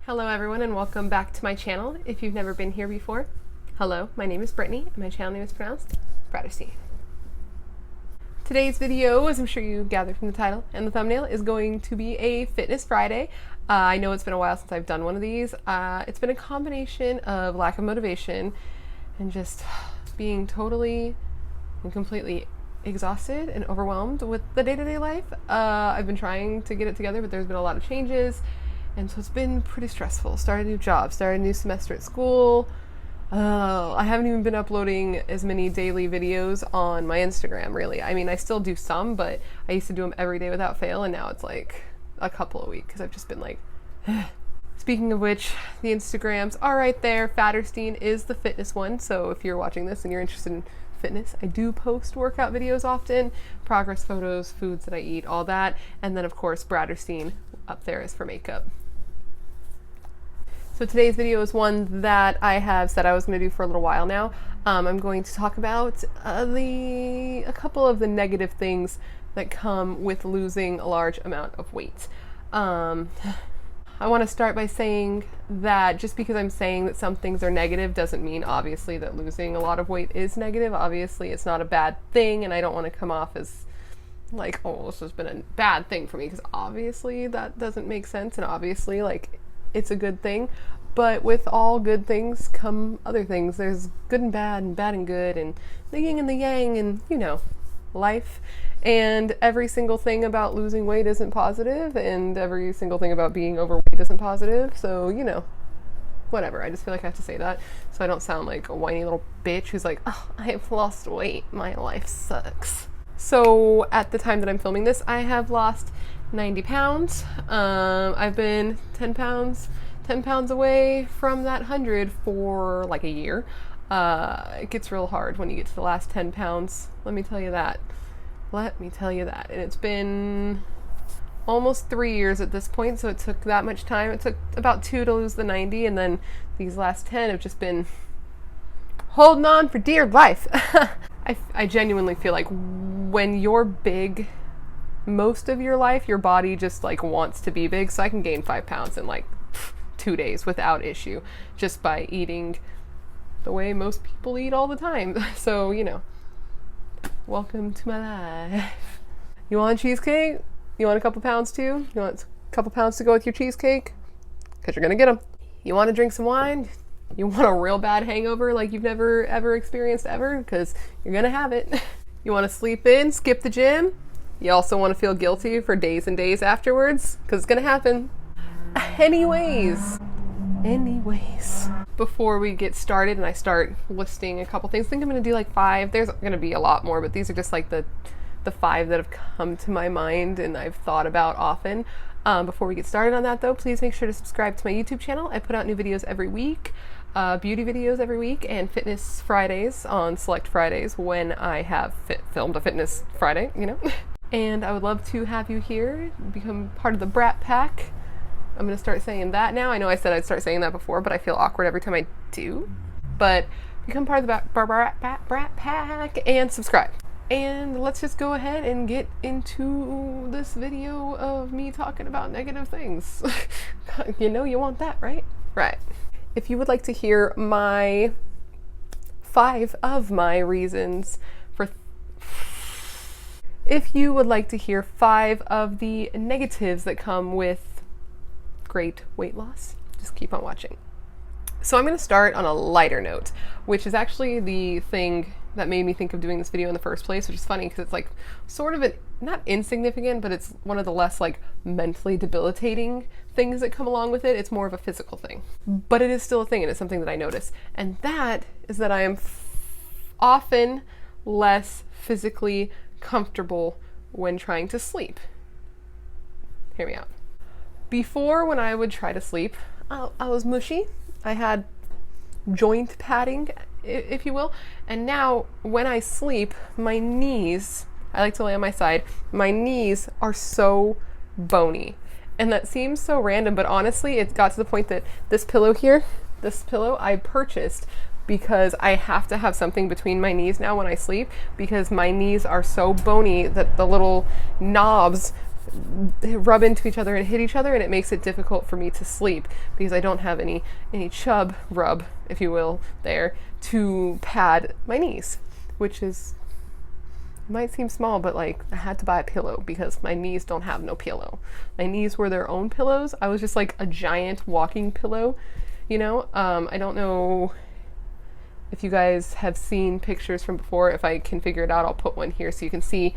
Hello everyone and welcome back to my channel. If you've never been here before, hello, my name is Brittany and my channel name is pronounced Bratterstein. Today's video, as I'm sure you gathered from the title and the thumbnail, is going to be a Fitness Friday. I know it's been a while since I've done one of these. It's been a combination of lack of motivation and just being totally and completely exhausted and overwhelmed with the day-to-day life. I've been trying to get it together, but there's been a lot of changes. And so it's been pretty stressful. Started a new job, started a new semester at school. I haven't even been uploading as many daily videos on my Instagram, really. I mean, I still do some, but I used to do them every day without fail, and now it's like a couple a week because I've just been like, Speaking of which, the Instagrams are right there. Fatterstein is the fitness one, so if you're watching this and you're interested in fitness, I do post workout videos often, progress photos, foods that I eat, all that, and then of course Bratterstein up there is for makeup. So today's video is one that I have said I was going to do for a little while now. I'm going to talk about a couple of the negative things that come with losing a large amount of weight. I want to start by saying that just because I'm saying that some things are negative doesn't mean obviously that losing a lot of weight is negative. Obviously it's not a bad thing, and I don't want to come off as like, oh, this has been a bad thing for me, because obviously that doesn't make sense, and obviously like it's a good thing. But with all good things come other things. There's good and bad and good, and the yin and the yang, and you know, life. And every single thing about losing weight isn't positive, and every single thing about being overweight isn't positive. So, you know, whatever. I just feel like I have to say that so I don't sound like a whiny little bitch who's like, oh, I have lost weight. My life sucks. So at the time that I'm filming this, I have lost 90 pounds. I've been 10 pounds away from that 100 for like a year. It gets real hard when you get to the last 10 pounds. Let me tell you that. And it's been almost 3 years at this point, so it took that much time. It took about 2 to lose the 90, and then these last 10 have just been holding on for dear life. I genuinely feel like when you're big, most of your life, your body just like wants to be big. So I can gain 5 pounds in like 2 days without issue, just by eating the way most people eat all the time. So, you know, welcome to my life. You want a cheesecake? You want a couple pounds too? You want a couple pounds to go with your cheesecake? Because you're gonna get them. You want to drink some wine? You want a real bad hangover like you've never ever experienced ever? Because you're gonna have it. You want to sleep in, skip the gym? You also want to feel guilty for days and days afterwards? Because it's gonna happen. Anyways, before we get started and I start listing a couple things, I think I'm going to do like 5. There's going to be a lot more, but these are just like the 5 that have come to my mind and I've thought about often. Before we get started on that though, please make sure to subscribe to my YouTube channel. I put out new videos every week, beauty videos every week, and fitness Fridays on select Fridays when I have filmed a fitness Friday, you know. And I would love to have you here, become part of the Brat Pack. I'm going to start saying that now. I know I said I'd start saying that before, but I feel awkward every time I do. But become part of the Brat Pack and subscribe. And let's just go ahead and get into this video of me talking about negative things. You know you want that, right? Right. If you would like to hear my 5 of my reasons for... If you would like to hear 5 of the negatives that come with great weight loss, just keep on watching. So I'm going to start on a lighter note, which is actually the thing that made me think of doing this video in the first place, which is funny because it's like sort of not insignificant, but it's one of the less like mentally debilitating things that come along with it. It's more of a physical thing, but it is still a thing, and it's something that I notice, and that is that I am often less physically comfortable when trying to sleep. Hear me out. Before, when I would try to sleep, I was mushy. I had joint padding, if you will. And now when I sleep, my knees, I like to lay on my side, my knees are so bony. And that seems so random, but honestly, it got to the point that this pillow here, this pillow I purchased because I have to have something between my knees now when I sleep, because my knees are so bony that the little knobs rub into each other and hit each other, and it makes it difficult for me to sleep because I don't have any chub rub, if you will, there to pad my knees, which is, might seem small, but like I had to buy a pillow because my knees don't have no pillow. My knees were their own pillows. I was just like a giant walking pillow, you know. I don't know if you guys have seen pictures from before. If I can figure it out, I'll put one here so you can see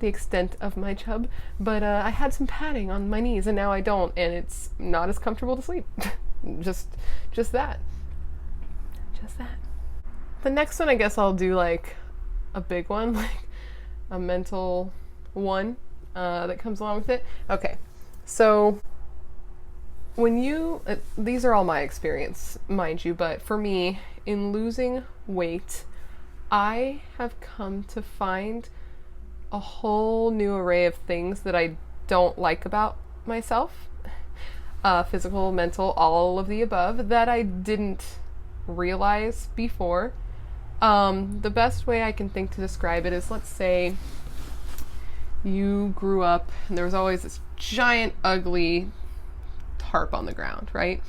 the extent of my chub. But I had some padding on my knees, and now I don't, and it's not as comfortable to sleep. just that. Just that. The next one, I guess I'll do like a big one, like a mental one that comes along with it. Okay, so when you, these are all my experience, mind you, but for me, in losing weight, I have come to find a whole new array of things that I don't like about myself. Physical, mental, all of the above, that I didn't realize before. The best way I can think to describe it is, let's say you grew up and there was always this giant, ugly tarp on the ground, right?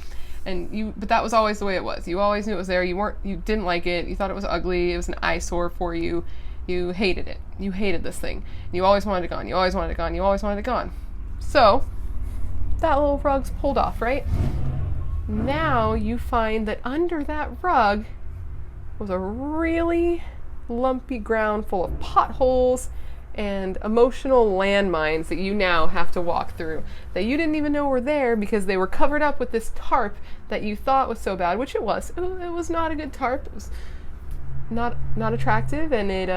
But that was always the way it was. You always knew it was there. You didn't like it. You thought it was ugly. It was an eyesore for you. You hated it. You hated this thing. You always wanted it gone. You always wanted it gone. You always wanted it gone. So that little rug's pulled off, right? Now you find that under that rug was a really lumpy ground full of potholes and emotional landmines that you now have to walk through, that you didn't even know were there because they were covered up with this tarp that you thought was so bad, which it was. It was not a good tarp. It was not attractive, and it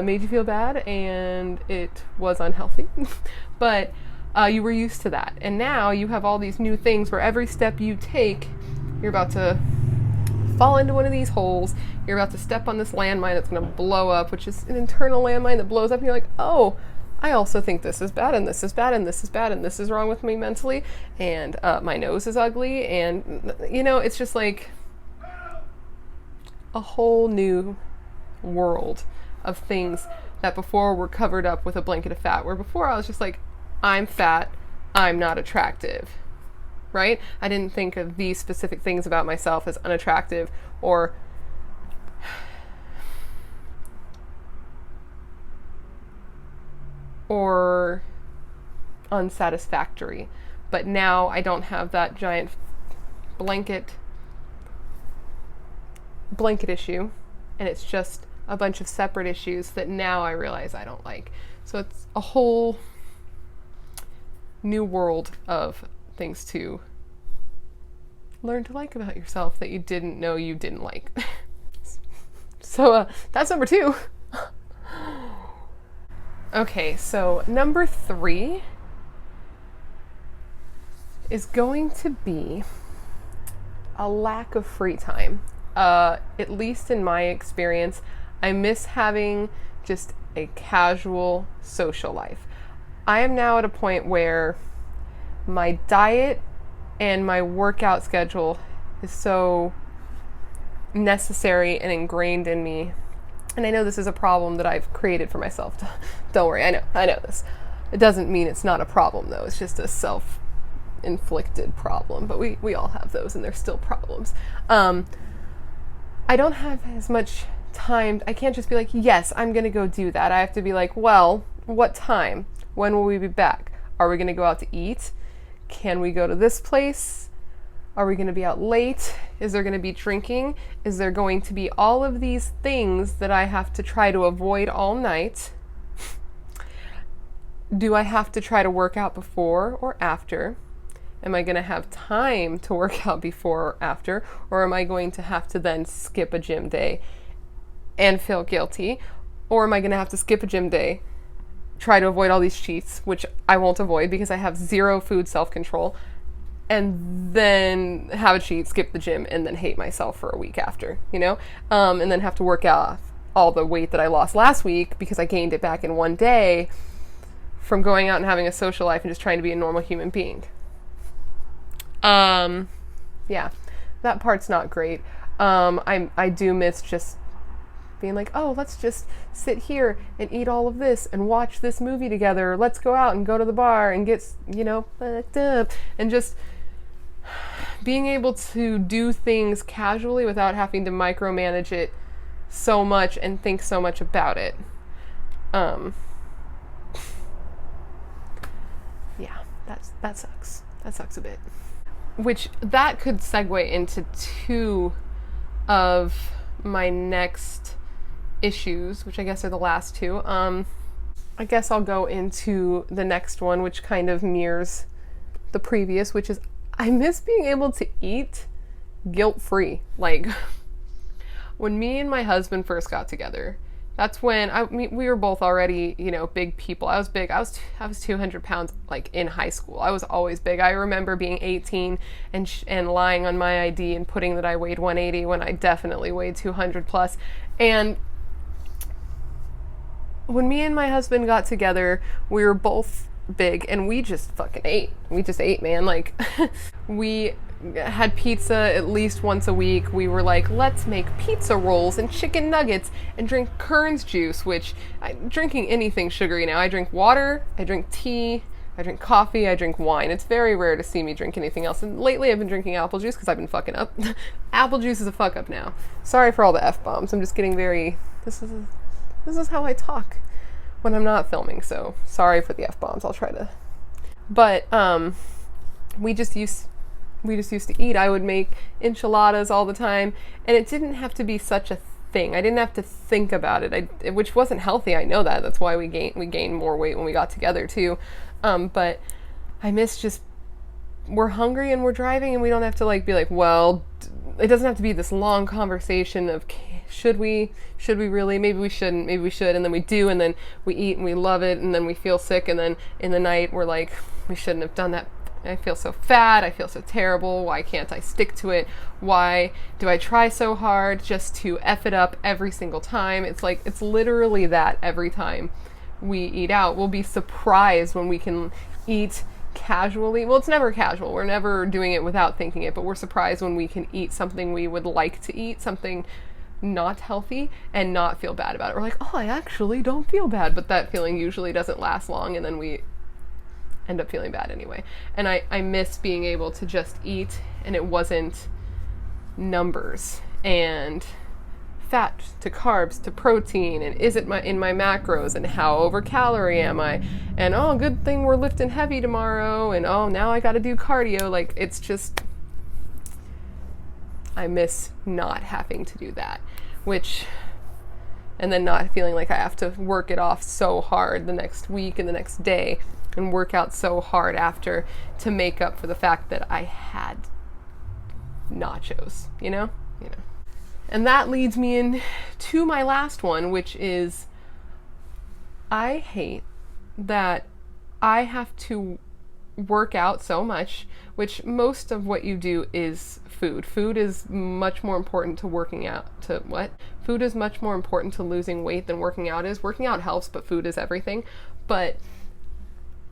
made you feel bad, and it was unhealthy. But you were used to that, and now you have all these new things where every step you take, you're about to fall into one of these holes. You're about to step on this landmine that's going to blow up, which is an internal landmine that blows up, and you're like, oh, I also think this is bad, and this is bad, and this is bad, and this is wrong with me mentally, and my nose is ugly, and, you know, it's just like a whole new world of things that before were covered up with a blanket of fat, where before I was just like, I'm fat, I'm not attractive, right? I didn't think of these specific things about myself as unattractive or unsatisfactory. But now I don't have that giant blanket issue, and it's just a bunch of separate issues that now I realize I don't like. So it's a whole new world of things to learn to like about yourself that you didn't know you didn't like. So that's number 2. Okay, so number 3 is going to be a lack of free time. At least in my experience, I miss having just a casual social life. I am now at a point where my diet and my workout schedule is so necessary and ingrained in me. And I know this is a problem that I've created for myself. Don't worry, I know this. It doesn't mean it's not a problem, though. It's just a self-inflicted problem. But we all have those, and they're still problems. I don't have as much time. I can't just be like, yes, I'm going to go do that. I have to be like, well, what time? When will we be back? Are we going to go out to eat? Can we go to this place? Are we going to be out late? Is there going to be drinking? Is there going to be all of these things that I have to try to avoid all night? Do I have to try to work out before or after? Am I going to have time to work out before or after? Or am I going to have to then skip a gym day and feel guilty? Or am I going to have to skip a gym day, try to avoid all these cheats, which I won't avoid because I have zero food self-control, and then have a cheat, skip the gym, and then hate myself for a week after, you know? And then have to work out all the weight that I lost last week because I gained it back in one day from going out and having a social life and just trying to be a normal human being. Yeah, that part's not great. I do miss just being like, oh, let's just sit here and eat all of this and watch this movie together. Let's go out and go to the bar and get, fucked up. And just being able to do things casually without having to micromanage it so much and think so much about it. Yeah, that sucks. That sucks a bit. Which that could segue into two of my next issues, which I guess are the last two. I guess I'll go into the next one, which kind of mirrors the previous, which is I miss being able to eat guilt-free. Like, when me and my husband first got together, that's when we were both already, big people. I was big. I was 200 pounds, like, in high school. I was always big. I remember being 18 and lying on my ID and putting that I weighed 180 when I definitely weighed 200 plus. And when me and my husband got together, we were both big and we just fucking ate. We just ate, man. Like, we had pizza at least once a week. We were like, let's make pizza rolls and chicken nuggets and drink Kern's juice, which drinking anything sugary now. I drink water, I drink tea, I drink coffee, I drink wine. It's very rare to see me drink anything else. And lately I've been drinking apple juice because I've been fucking up. Apple juice is a fuck up now. Sorry for all the F-bombs. I'm just getting very, this is how I talk when I'm not filming. So sorry for the F-bombs. I'll try to, but, we just used to eat. I would make enchiladas all the time, and it didn't have to be such a thing. I didn't have to think about it, which wasn't healthy. I know that. That's why we gained more weight when we got together too. But I miss just, we're hungry and we're driving and we don't have to be like, well, it doesn't have to be this long conversation of should we really, maybe we shouldn't, maybe we should, and then we do, and then we eat and we love it, and then we feel sick, and then in the night we're like, we shouldn't have done that. I feel so fat, I feel so terrible, why can't I stick to it? Why do I try so hard just to F it up every single time? It's like, it's literally that every time we eat out. We'll be surprised when we can eat casually. Well, it's never casual. We're never doing it without thinking it, but we're surprised when we can eat something we would like to eat, something not healthy, and not feel bad about it. We're like, oh, I actually don't feel bad, but that feeling usually doesn't last long, and then we end up feeling bad anyway. And I miss being able to just eat, and it wasn't numbers and fat to carbs to protein, and is it in my macros, and how over calorie am I, and oh, good thing we're lifting heavy tomorrow, and oh, now I gotta do cardio. Like, it's just, I miss not having to do that, and then not feeling like I have to work it off so hard the next week and the next day and work out so hard after to make up for the fact that I had nachos, you know? And that leads me in to my last one, which is I hate that I have to work out so much, which most of what you do is food. Food is much more important to working out Food is much more important to losing weight than working out is. Working out helps, but food is everything. But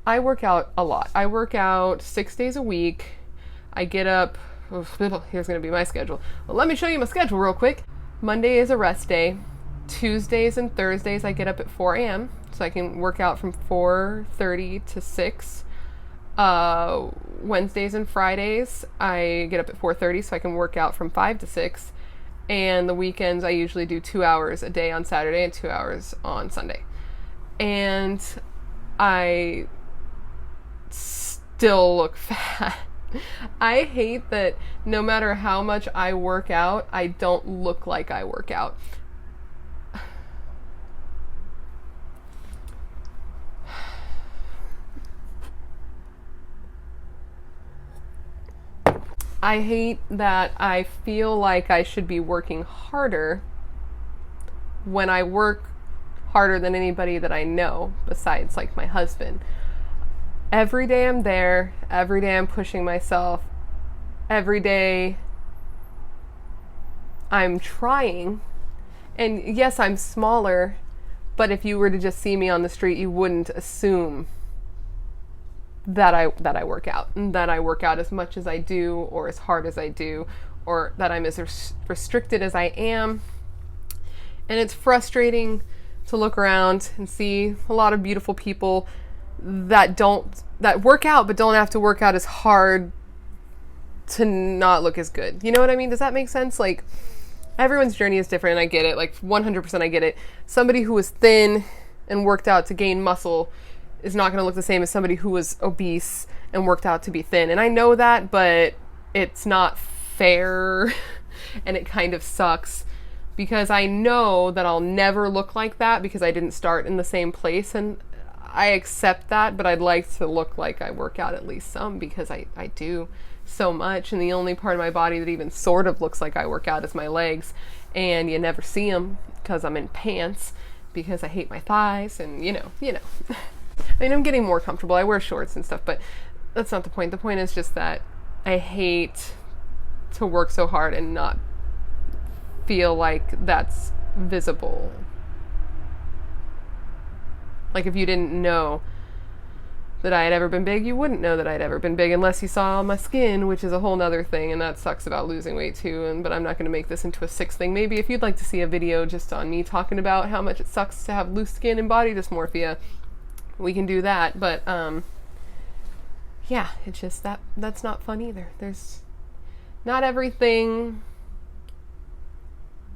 I work out a lot. I work out 6 days a week. I get up, here's going to be my schedule. Well, let me show you my schedule real quick. Monday is a rest day. Tuesdays and Thursdays I get up at 4 a.m. so I can work out from 4:30 to 6. Wednesdays and Fridays I get up at 4:30 so I can work out from 5 to 6. And the weekends I usually do 2 hours a day on Saturday and 2 hours on Sunday. And I still look fat. I hate that no matter how much I work out, I don't look like I work out. I hate that I feel like I should be working harder when I work harder than anybody that I know besides like my husband. Every day I'm there, every day I'm pushing myself, every day I'm trying. And yes, I'm smaller, but if you were to just see me on the street, you wouldn't assume that I work out, and that I work out as much as I do, or as hard as I do, or that I'm as restricted as I am. And it's frustrating to look around and see a lot of beautiful people that work out but don't have to work out as hard to not look as good. You know what I mean? Does that make sense? Like, everyone's journey is different, and I get it. Like, 100% I get it. Somebody who was thin and worked out to gain muscle is not going to look the same as somebody who was obese and worked out to be thin. And I know that, but it's not fair and it kind of sucks because I know that I'll never look like that because I didn't start in the same place, and I accept that, but I'd like to look like I work out at least some because I do so much, and the only part of my body that even sort of looks like I work out is my legs, and you never see them because I'm in pants because I hate my thighs, and you know. I mean, I'm getting more comfortable. I wear shorts and stuff, but that's not the point. The point is just that I hate to work so hard and not feel like that's visible. Like, if you didn't know that I had ever been big, you wouldn't know that I'd ever been big unless you saw my skin, which is a whole nother thing, and that sucks about losing weight too. But I'm not going to make this into a sixth thing. Maybe if you'd like to see a video just on me talking about how much it sucks to have loose skin and body dysmorphia, we can do that. But yeah, it's just that's not fun either. There's not everything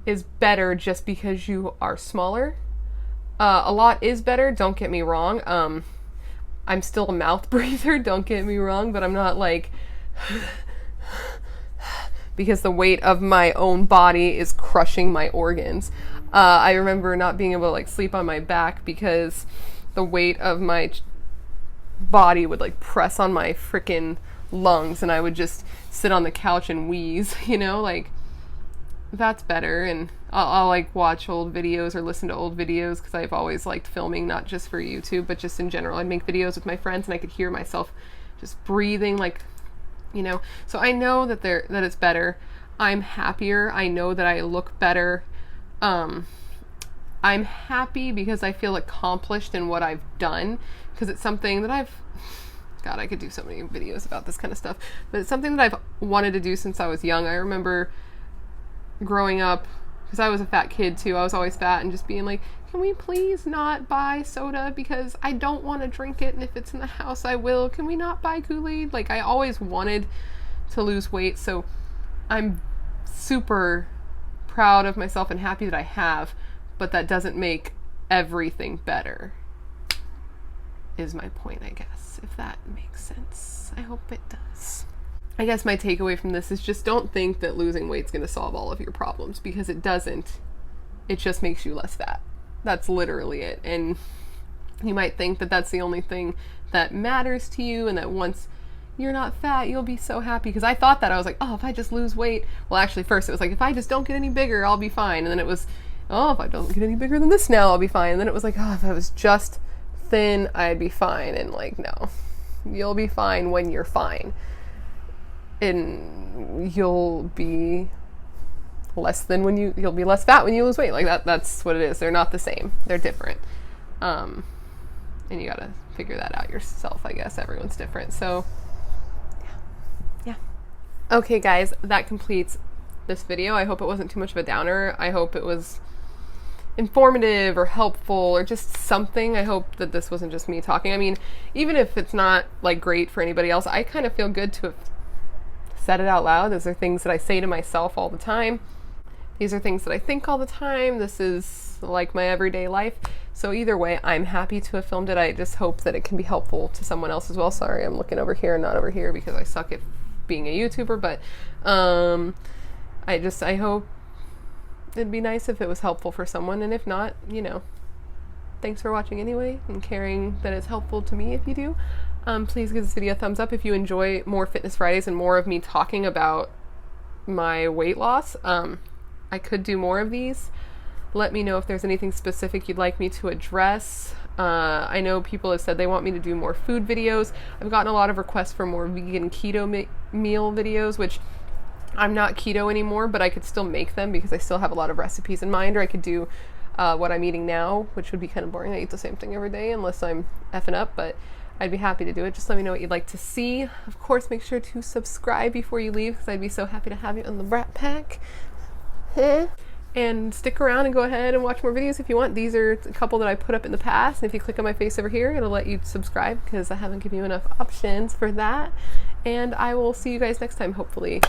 is better just because you are smaller. A lot is better, don't get me wrong. I'm still a mouth breather, don't get me wrong, but I'm not like because the weight of my own body is crushing my organs. I remember not being able to like sleep on my back because the weight of my body would like press on my freaking lungs, and I would just sit on the couch and wheeze, like that's better. And I'll like watch old videos or listen to old videos because I've always liked filming, not just for YouTube, but just in general. I'd make videos with my friends and I could hear myself just breathing so I know that it's better. I'm happier. I know that I look better. I'm happy because I feel accomplished in what I've done, because it's something that God, I could do so many videos about this kind of stuff, but it's something that I've wanted to do since I was young. I remember growing up, because I was a fat kid too, I was always fat, and just being like, can we please not buy soda because I don't want to drink it, and if it's in the house I will. Can we not buy Kool-Aid? Like, I always wanted to lose weight, so I'm super proud of myself and happy that I have, but that doesn't make everything better, is my point, I guess, if that makes sense. I hope it does. I guess my takeaway from this is just don't think that losing weight's going to solve all of your problems, because it doesn't. It just makes you less fat. That's literally it. And you might think that that's the only thing that matters to you, and that once you're not fat, you'll be so happy. Because I thought that. I was like, oh, if I just lose weight. Well, actually, first it was like, if I just don't get any bigger, I'll be fine. And then it was, oh, if I don't get any bigger than this now, I'll be fine. And then it was like, oh, if I was just thin, I'd be fine. And like, no, you'll be fine when you're fine. And you'll be less than you'll be less fat when you lose weight. Like that's what it is. They're not the same. They're different. And you gotta figure that out yourself, I guess. Everyone's different. So yeah. Okay, guys, that completes this video. I hope it wasn't too much of a downer. I hope it was informative or helpful or just something. I hope that this wasn't just me talking. I mean, even if it's not like great for anybody else, I kind of feel good to have said it out loud. Those are things that I say to myself all the time. These are things that I think all the time. This is like my everyday life. So either way, I'm happy to have filmed it. I just hope that it can be helpful to someone else as well. Sorry, I'm looking over here and not over here because I suck at being a YouTuber, but I hope it'd be nice if it was helpful for someone, and if not, thanks for watching anyway and caring that it's helpful to me if you do. Please give this video a thumbs up if you enjoy more Fitness Fridays and more of me talking about my weight loss. I could do more of these. Let me know if there's anything specific you'd like me to address. I know people have said they want me to do more food videos. I've gotten a lot of requests for more vegan keto meal videos, which I'm not keto anymore, but I could still make them because I still have a lot of recipes in mind. Or I could do what I'm eating now, which would be kind of boring. I eat the same thing every day unless I'm effing up, but I'd be happy to do it. Just let me know what you'd like to see. Of course, make sure to subscribe before you leave because I'd be so happy to have you on the Brat Pack. And stick around and go ahead and watch more videos if you want. These are a couple that I put up in the past. And if you click on my face over here, it'll let you subscribe because I haven't given you enough options for that. And I will see you guys next time, hopefully.